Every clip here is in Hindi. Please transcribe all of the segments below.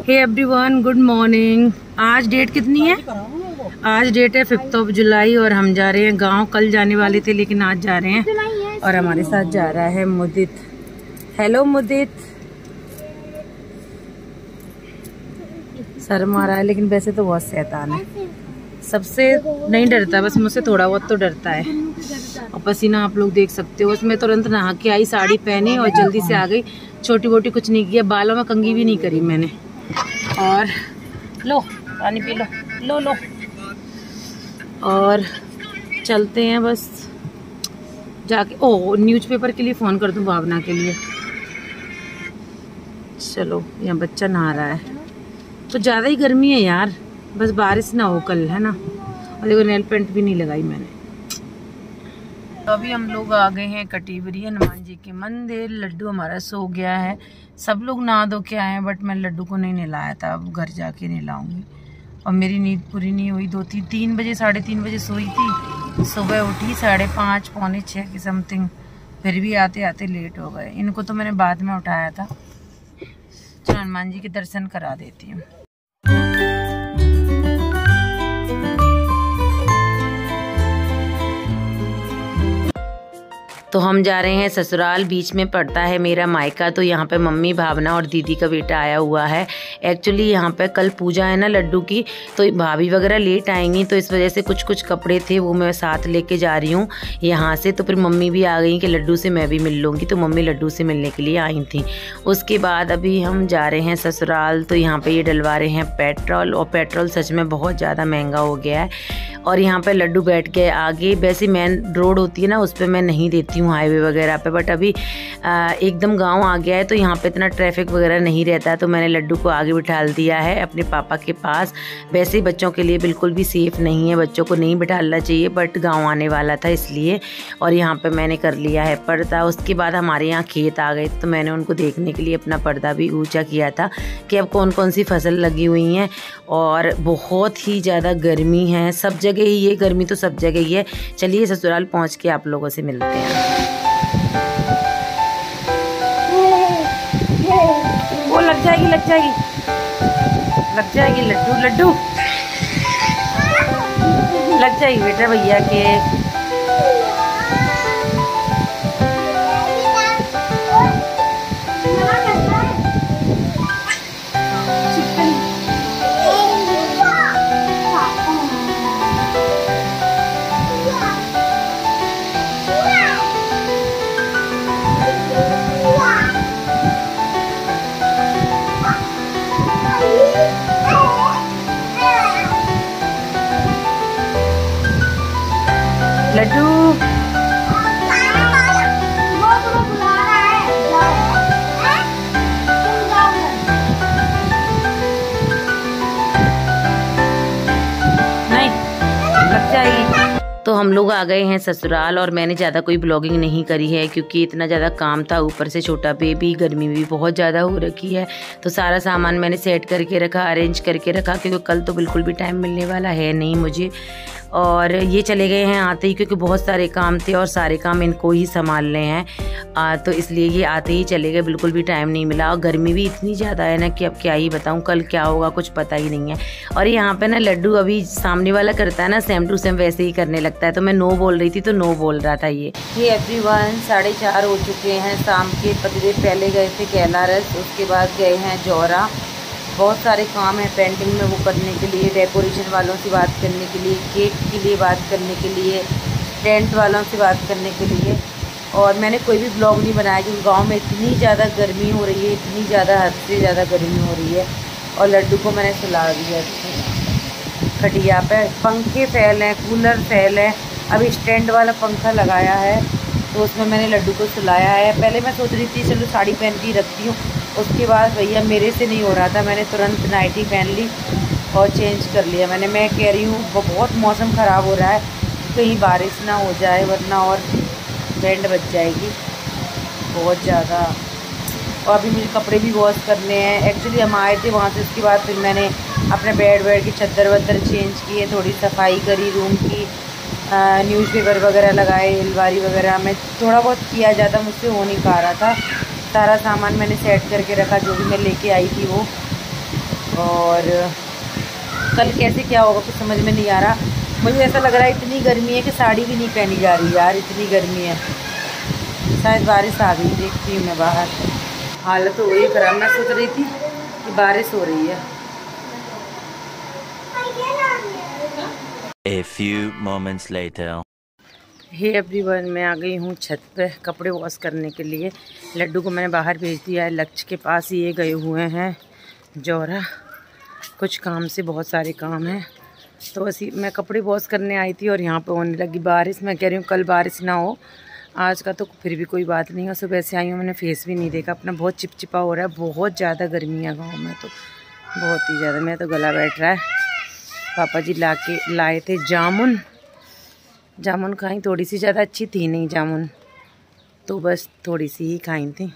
हे एवरीवन, गुड मॉर्निंग। आज डेट कितनी है? आज डेट है 5 जुलाई और हम जा रहे हैं गांव। कल जाने वाले थे लेकिन आज जा रहे हैं और हमारे साथ जा रहा है मुदित। हेलो मुदित। सर मारा है लेकिन वैसे तो बहुत शैतान है, सबसे नहीं डरता, बस मुझसे थोड़ा बहुत तो डरता है। और पसीना आप लोग देख सकते हो। उसमें तुरंत नहा के आई, साड़ी पहनी और जल्दी से आ गई। छोटी मोटी कुछ नहीं किया, बालों में कंघी भी नहीं करी मैंने। और लो पानी पी लो, लो लो। और चलते हैं बस जाके। ओ न्यूज़पेपर के लिए फ़ोन कर दूँ भावना के लिए। चलो, यहाँ बच्चा नहा रहा है तो ज़्यादा ही गर्मी है यार, बस बारिश ना हो कल, है ना। और देखो नेल पेंट भी नहीं लगाई मैंने। तो अभी हम लोग आ गए हैं कटीवरी हनुमान जी के मंदिर। लड्डू हमारा सो गया है, सब लोग नहा धो के आए हैं बट मैं लड्डू को नहीं नहलाया था, अब घर जाके नहलाऊंगी। और मेरी नींद पूरी नहीं हुई, 3 बजे 3:30 बजे सोई थी, सुबह उठी 5:30 पौने 6 की समथिंग। फिर भी आते आते लेट हो गए। इनको तो मैंने बाद में उठाया था। चलो हनुमान जी के दर्शन करा देती हूँ। तो हम जा रहे हैं ससुराल, बीच में पड़ता है मेरा मायका। तो यहाँ पे मम्मी, भावना और दीदी का बेटा आया हुआ है। एक्चुअली यहाँ पे कल पूजा है ना लड्डू की, तो भाभी वगैरह लेट आएंगी, तो इस वजह से कुछ कपड़े थे वो मैं साथ लेके जा रही हूँ यहाँ से। तो फिर मम्मी भी आ गई कि लड्डू से मैं भी मिल लूँगी, तो मम्मी लड्डू से मिलने के लिए आई थी। उसके बाद अभी हम जा रहे हैं ससुराल। तो यहाँ पर ये डलवा रहे हैं पेट्रोल, और पेट्रोल सच में बहुत ज़्यादा महंगा हो गया है। और यहाँ पे लड्डू बैठ गए आगे। वैसे मेन रोड होती है ना, उस पर मैं नहीं देती हूँ हाईवे वगैरह पे, बट अभी एकदम गांव आ गया है तो यहाँ पे इतना ट्रैफिक वगैरह नहीं रहता है। तो मैंने लड्डू को आगे बिठा दिया है अपने पापा के पास। वैसे ही बच्चों के लिए बिल्कुल भी सेफ़ नहीं है, बच्चों को नहीं बिठाना चाहिए, बट गाँव आने वाला था इसलिए। और यहाँ पर मैंने कर लिया है पर्दा। उसके बाद हमारे यहाँ खेत आ गए, तो मैंने उनको देखने के लिए अपना पर्दा भी ऊँचा किया था कि अब कौन कौन सी फसल लगी हुई हैं। और बहुत ही ज़्यादा गर्मी है, सब जगह ही ये गर्मी तो सब जगह ही है। चलिए ससुराल पहुंच के आप लोगों से मिलते हैं। वो लग जाएगी लड्डू लग जाएगी बेटा भैया के। लड्डू नहीं लग जाएगी। तो हम लोग आ गए हैं ससुराल और मैंने ज़्यादा कोई ब्लॉगिंग नहीं करी है क्योंकि इतना ज़्यादा काम था, ऊपर से छोटा बेबी, गर्मी भी बहुत ज़्यादा हो रखी है। तो सारा सामान मैंने सेट करके रखा, अरेंज करके रखा, क्योंकि कल तो बिल्कुल भी टाइम मिलने वाला है नहीं मुझे। और ये चले गए हैं आते ही, क्योंकि बहुत सारे काम थे और सारे काम इनको ही संभालने हैं। तो इसलिए ये आते ही चले गए, बिल्कुल भी टाइम नहीं मिला। और गर्मी भी इतनी ज़्यादा है ना कि अब क्या ही बताऊँ, कल क्या होगा कुछ पता ही नहीं है। और यहाँ पे ना लड्डू अभी सामने वाला करता है ना, सेम टू सेम वैसे ही करने लगता है। तो मैं नो बोल रही थी तो नो बोल रहा था ये। एवरीवन 4:30 हो चुके हैं शाम के। पति पहले गए थे कैलारस, उसके बाद गए हैं जौरा। बहुत सारे काम है पेंटिंग में वो करने के लिए, डेकोरेशन वालों से बात करने के लिए, केक के लिए बात करने के लिए, टेंट वालों से बात करने के लिए। और मैंने कोई भी ब्लॉग नहीं बनाया क्योंकि गांव में इतनी ज़्यादा गर्मी हो रही है, इतनी ज़्यादा, हद से ज़्यादा गर्मी हो रही है। और लड्डू को मैंने सुला दिया खटिया पे। पंखे फैल हैं, कूलर फैल है। अभी स्टैंड वाला पंखा लगाया है तो उसमें मैंने लड्डू को सुलाया है। पहले मैं सोच रही थी चलो साड़ी पहन के रखती हूँ, उसके बाद भैया मेरे से नहीं हो रहा था, मैंने तुरंत नाइटी पहन ली और चेंज कर लिया मैंने। मैं कह रही हूँ बहुत मौसम ख़राब हो रहा है, कहीं बारिश ना हो जाए वरना और बैंड बच जाएगी बहुत ज़्यादा। और अभी मुझे कपड़े भी वॉश करने हैं। एक्चुअली हम आए थे वहाँ से, उसके बाद फिर मैंने अपने बेड की चद्दर वद्दर चेंज किए, थोड़ी सफाई करी रूम की, न्यूज़पेपर वगैरह लगाए, अलमारी वगैरह में थोड़ा बहुत किया जाता, मुझसे हो नहीं पा रहा था। सारा सामान मैंने सेट करके रखा जो भी मैं लेके आई थी वो। और कल कैसे क्या होगा कुछ समझ में नहीं आ रहा। मुझे ऐसा लग रहा है इतनी गर्मी है कि साड़ी भी नहीं पहनी जा रही यार, इतनी गर्मी है। शायद बारिश आ गई, देखती हूँ मैं बाहर। हालत हो गई खराब। मैं सोच रही थी कि बारिश हो रही है। A few moments later. Hey everyone, मैं आ गई हूँ छत पे कपड़े वॉश करने के लिए। लड्डू को मैंने बाहर भेज दिया है, लक्ष्य के पास ये गए हुए हैं जौरा, कुछ काम से, बहुत सारे काम हैं। तो बस मैं कपड़े वॉश करने आई थी और यहाँ पे होने लगी बारिश। मैं कह रही हूँ कल बारिश ना हो, आज का तो फिर भी कोई बात नहीं है। सुबह से आई हूँ, मैंने फेस भी नहीं देखा अपना। बहुत चिपचिपा हो रहा है, बहुत ज़्यादा गर्मी है गाँव में, तो बहुत ही ज़्यादा। मेरा तो गला बैठ रहा है। पापा जी लाए थे जामुन खाई, थोड़ी सी, ज़्यादा अच्छी थी नहीं जामुन, तो बस थोड़ी सी ही खाई थी।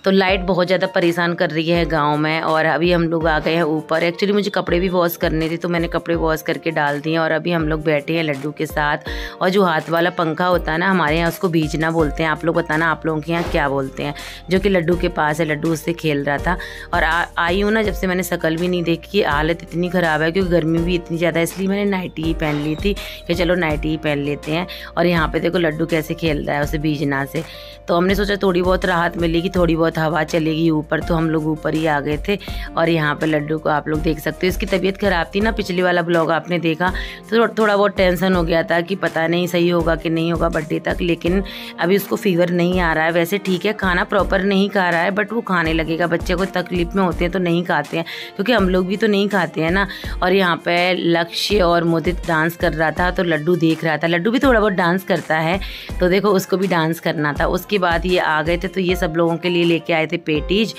तो लाइट बहुत ज़्यादा परेशान कर रही है गांव में, और अभी हम लोग आ गए हैं ऊपर। एक्चुअली मुझे कपड़े भी वॉश करने थे, तो मैंने कपड़े वॉश करके डाल दिए और अभी हम लोग बैठे हैं लड्डू के साथ। और जो हाथ वाला पंखा होता है ना, हमारे यहाँ उसको भीजना बोलते हैं। आप लोग बताना आप लोगों के यहाँ क्या बोलते हैं। जो कि लड्डू के पास है, लड्डू उससे खेल रहा था। और आई हूँ ना, जब से मैंने शकल भी नहीं देखी। हालत इतनी ख़राब है क्योंकि गर्मी भी इतनी ज़्यादा, इसलिए मैंने नाइटी ही पहन ली थी कि चलो नाइटी ही पहन लेते हैं। और यहाँ पे देखो लड्डू कैसे खेल रहा है उसे भीजना से। तो हमने सोचा थोड़ी बहुत राहत मिलेगी, थोड़ी बहुत हवा चलेगी ऊपर, तो हम लोग ऊपर ही आ गए थे। और यहाँ पे लड्डू को आप लोग देख सकते हो, इसकी तबीयत ख़राब थी ना, पिछली वाला ब्लॉग आपने देखा, तो थोड़ा बहुत टेंशन हो गया था कि पता नहीं सही होगा कि नहीं होगा बर्थडे तक। लेकिन अभी उसको फीवर नहीं आ रहा है, वैसे ठीक है, खाना प्रॉपर नहीं खा रहा है, बट वो खाने लगेगा। बच्चे को तकलीफ में होते हैं तो नहीं खाते हैं, क्योंकि हम लोग भी तो नहीं खाते हैं ना। और यहाँ पे लक्ष्य और मुदित डांस कर रहा था, तो लड्डू देख रहा था। लड्डू भी थोड़ा बहुत डांस करता है, तो देखो उसको भी डांस करना था। उसके बाद ये आ गए थे, तो ये सब लोगों के लिए लेके आए थे पेटीज,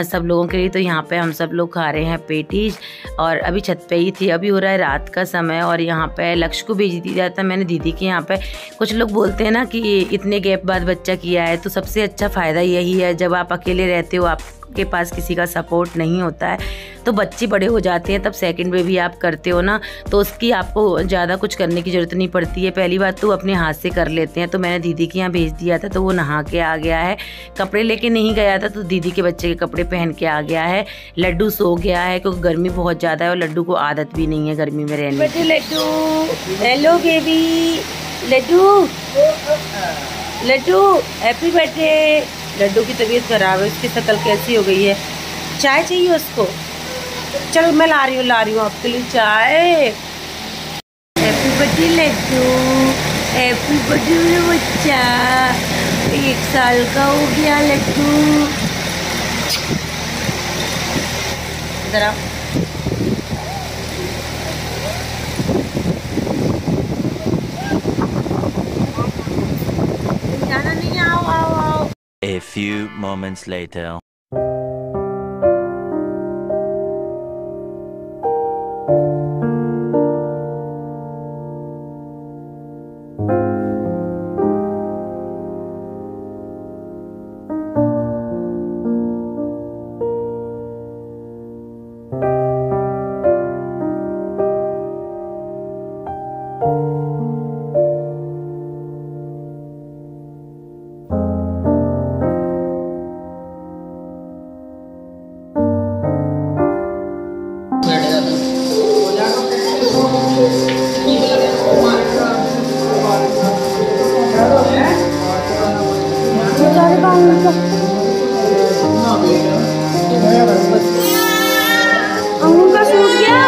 सब लोगों के लिए। तो यहाँ पे हम सब लोग खा रहे हैं पेटीज, और अभी छत पे ही थी। अभी हो रहा है रात का समय, और यहाँ पे लक्ष्य को भेज दिया था मैंने दीदी के यहाँ पे। कुछ लोग बोलते हैं ना कि इतने गैप बाद बच्चा किया है, तो सबसे अच्छा फ़ायदा यही है, जब आप अकेले रहते हो, आपके पास किसी का सपोर्ट नहीं होता है, तो बच्चे बड़े हो जाते हैं, तब सेकंड बेबी आप करते हो ना, तो उसकी आपको ज़्यादा कुछ करने की ज़रूरत नहीं पड़ती है। पहली बात तो अपने हाथ से कर लेते हैं। तो मैंने दीदी के यहाँ भेज दिया था, तो वो नहा के आ गया है। कपड़े लेके नहीं गया था, तो दीदी के बच्चे के कपड़े पहन के आ गया है। लड्डू सो गया है क्योंकि गर्मी बहुत ज़्यादा है, और लड्डू को आदत भी नहीं है गर्मी में रहने की। Laddu, hello baby, Laddu happy birthday. Laddu की तबीयत ख़राब है, उसकी शक्ल कैसी हो गई है। चाय चाहिए उसको, चल मैं ला रही हूँ आपके लिए चाय। Happy birthday Laddu, happy birthday मेरा बच्चा, 1 साल का हो गया लड्डू। जरा जाना नहीं, आओ। A few moments later. अंगूर का सूख गया।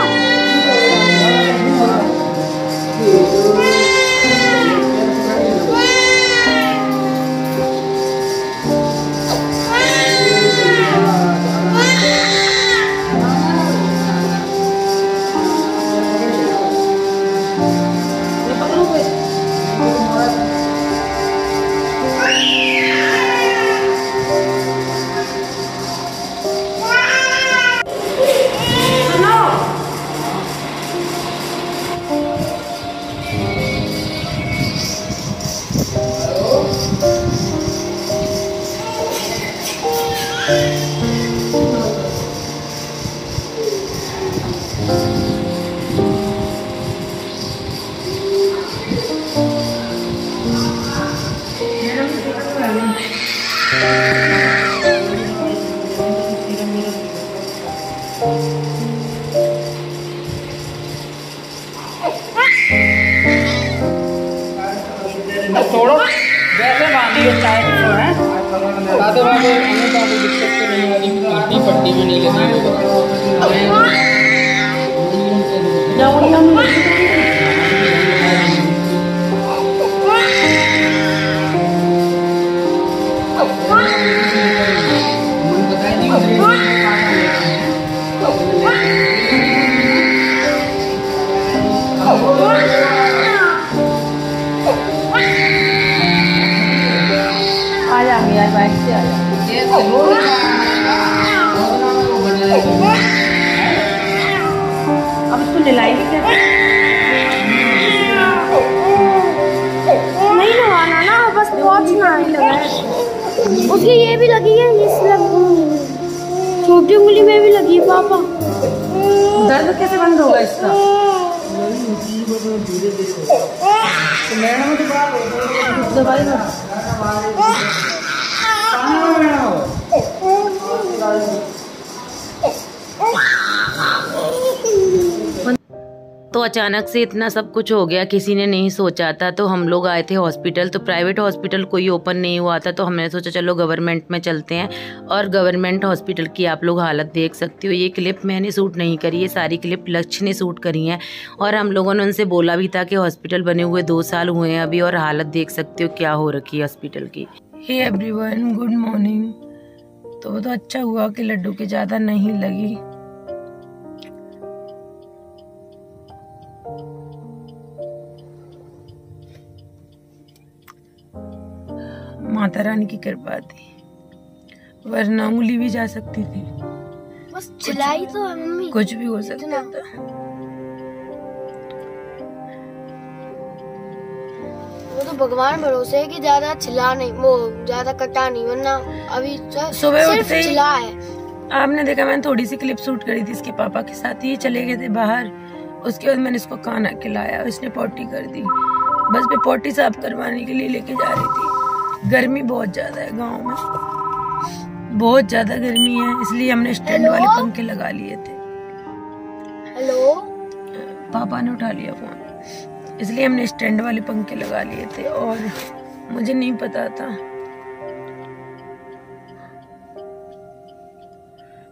आते बाबू हमें तो कोई दिक्कत तो नहीं वाली पट्टी पट्टी भी नहीं लगी आ जाएंगे यार, बाइक से आ जाएंगे। अब इसको नहलाएंगे क्या? नहीं नहाना ना, बस वॉच नहाने लगा है। उसकी ये भी लगी है, इस छोटी उंगली में भी लगी है पापा। दर्द कैसे बंद होगा इसका? दवाई तो अचानक से इतना सब कुछ हो गया, किसी ने नहीं सोचा था। तो हम लोग आए थे हॉस्पिटल, तो प्राइवेट हॉस्पिटल कोई ओपन नहीं हुआ था, तो हमने सोचा चलो गवर्नमेंट में चलते हैं। और गवर्नमेंट हॉस्पिटल की आप लोग हालत देख सकते हो। ये क्लिप मैंने शूट नहीं करी, ये सारी क्लिप लक्ष्य ने शूट करी हैं। और हम लोगों ने उनसे बोला भी था कि हॉस्पिटल बने हुए 2 साल हुए हैं अभी, और हालत देख सकते हो क्या हो रखी है हॉस्पिटल की। Hey everyone, good morning. तो अच्छा हुआ कि लड्डू के ज़्यादा नहीं लगी। माता रानी की कृपा थी, वरना उंगली भी जा सकती थी। बस चिल्लाई तो मम्मी, कुछ भी हो सकता था। वो तो भगवान भरोसे है कि ज्यादा चिल्ला नहीं, वो ज्यादा कटा नहीं, वरना अभी सुबह सिर्फ उठते ही चिल्ला है। आपने देखा, मैंने थोड़ी सी क्लिप शूट करी थी इसके पापा के साथ। ये चले गए थे बाहर, उसके बाद मैंने इसको खाना खिलाया, इसने पोटी कर दी। बस मैं पोटी साफ करवाने के लिए लेके जा रही थी। गर्मी बहुत ज्यादा है गांव में, बहुत ज्यादा गर्मी है, इसलिए हमने स्टैंड वाले पंखे लगा लिए थे। हेलो, पापा ने उठा लिया फोन, इसलिए हमने स्टैंड वाले पंखे लगा लिए थे। और मुझे नहीं पता था,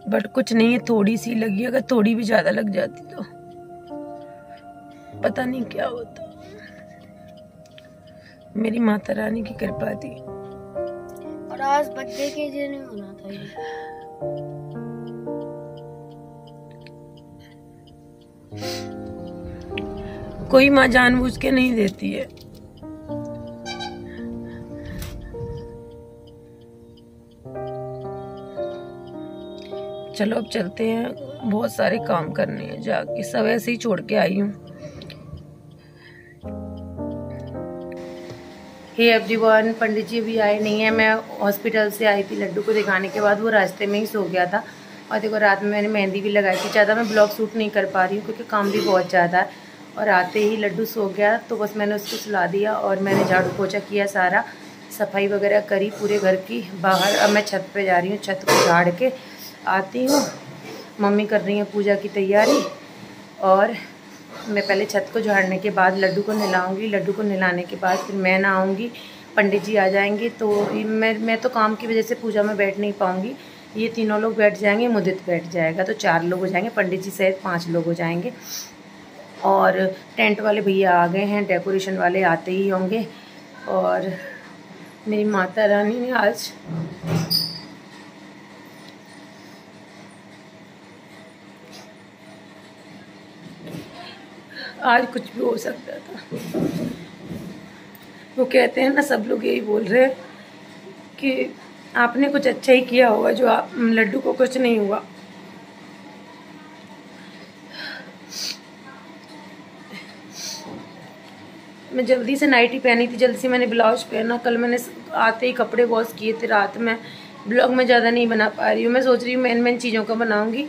बट कुछ नहीं है, थोड़ी सी लगी। अगर थोड़ी भी ज्यादा लग जाती तो पता नहीं क्या होता। मेरी माता रानी की कृपा थी। और आज बर्थडे के दिन होना था ये। कोई माँ जानबूझ के नहीं देती है। चलो अब चलते हैं, बहुत सारे काम करने हैं जाके, सब ऐसे ही छोड़ के आई हूँ। हे एवरीवन, पंडित जी भी आए नहीं है। मैं हॉस्पिटल से आई थी लड्डू को दिखाने के बाद, वो रास्ते में ही सो गया था। और देखो रात में मैंने मेहंदी भी लगाई थी। ज़्यादा मैं ब्लॉग शूट नहीं कर पा रही हूँ क्योंकि काम भी बहुत ज़्यादा है। और आते ही लड्डू सो गया, तो बस मैंने उसको सुला दिया और मैंने झाड़ू पोछा किया, सारा सफाई वगैरह करी पूरे घर की। बाहर अब मैं छत पे जा रही हूँ, छत को झाड़ के आती हूँ। मम्मी कर रही हैं पूजा की तैयारी, और मैं पहले छत को झाड़ने के बाद लड्डू को नहलाऊंगी। लड्डू को नहलाने के बाद फिर मैं नहाऊंगी, पंडित जी आ जाएंगे। तो मैं तो काम की वजह से पूजा में बैठ नहीं पाऊंगी। ये तीनों लोग बैठ जाएंगे, मुदित बैठ जाएगा, तो 4 लोग हो जाएंगे। पंडित जी सहित 5 लोग हो जाएंगे। और टेंट वाले भैया आ गए हैं, डेकोरेशन वाले आते ही होंगे। और मेरी माता रानी ने आज कुछ भी हो सकता था। वो कहते हैं ना, सब लोग यही बोल रहे हैं कि आपने कुछ अच्छा ही किया होगा, जो आप लड्डू को कुछ नहीं हुआ। मैं जल्दी से नाइटी पहनी थी, जल्दी से मैंने ब्लाउज पहना। कल मैंने आते ही कपड़े वॉश किए थे रात में। ब्लॉग में ज़्यादा नहीं बना पा रही हूँ। मैं सोच रही हूँ मेन चीज़ों का बनाऊँगी,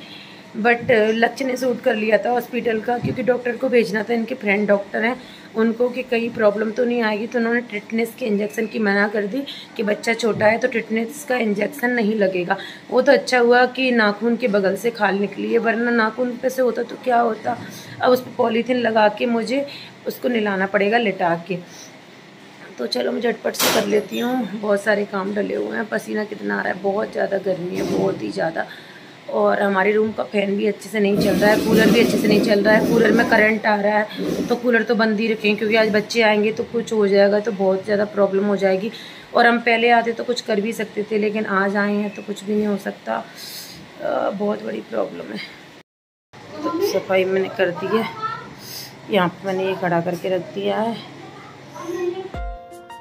बट लक्ष्य ने शूट कर लिया था हॉस्पिटल का, क्योंकि डॉक्टर को भेजना था। इनके फ्रेंड डॉक्टर हैं, उनको कि कहीं प्रॉब्लम तो नहीं आएगी। तो उन्होंने टिटनेस के इंजेक्शन की मना कर दी कि बच्चा छोटा है तो टिटनेस का इंजेक्शन नहीं लगेगा। वो तो अच्छा हुआ कि नाखून के बगल से खाल निकली है, वरना नाखून पे से होता तो क्या होता। अब उस पर पॉलीथीन लगा के मुझे उसको नहलाना पड़ेगा लिटा के। तो चलो मैं झटपट से कर लेती हूँ, बहुत सारे काम डले हुए हैं। पसीना कितना आ रहा है, बहुत ज़्यादा गर्मी है, बहुत ही ज़्यादा। और हमारे रूम का फ़ैन भी अच्छे से नहीं चल रहा है, कूलर भी अच्छे से नहीं चल रहा है। कूलर में करंट आ रहा है तो कूलर तो बंद ही रखें, क्योंकि आज बच्चे आएंगे तो कुछ हो जाएगा तो बहुत ज़्यादा प्रॉब्लम हो जाएगी। और हम पहले आते तो कुछ कर भी सकते थे, लेकिन आज आए हैं तो कुछ भी नहीं हो सकता। बहुत बड़ी प्रॉब्लम है। तो सफाई मैंने कर दी है, यहाँ पर मैंने ये खड़ा करके रख दिया है।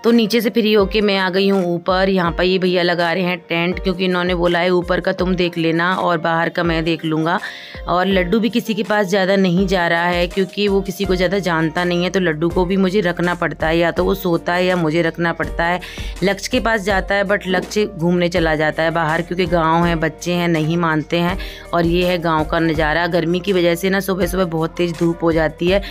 तो नीचे से फ्री होके मैं आ गई हूँ ऊपर। यहाँ पर ये भैया लगा रहे हैं टेंट, क्योंकि इन्होंने बोला है ऊपर का तुम देख लेना और बाहर का मैं देख लूँगा। और लड्डू भी किसी के पास ज़्यादा नहीं जा रहा है, क्योंकि वो किसी को ज़्यादा जानता नहीं है, तो लड्डू को भी मुझे रखना पड़ता है, या तो वो सोता है या मुझे रखना पड़ता है। लक्ष्य के पास जाता है, बट लक्ष्य घूमने चला जाता है बाहर, क्योंकि गाँव है, बच्चे हैं, नहीं मानते हैं। और ये है गाँव का नज़ारा। गर्मी की वजह से ना सुबह सुबह बहुत तेज़ धूप हो जाती है।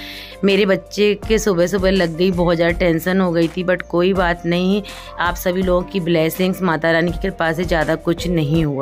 मेरे बच्चे के सुबह सुबह लग गई, बहुत ज़्यादा टेंशन हो गई थी, बट कोई बात नहीं। आप सभी लोगों की ब्लेसिंग्स, माता रानी की कृपा से ज़्यादा कुछ नहीं हुआ।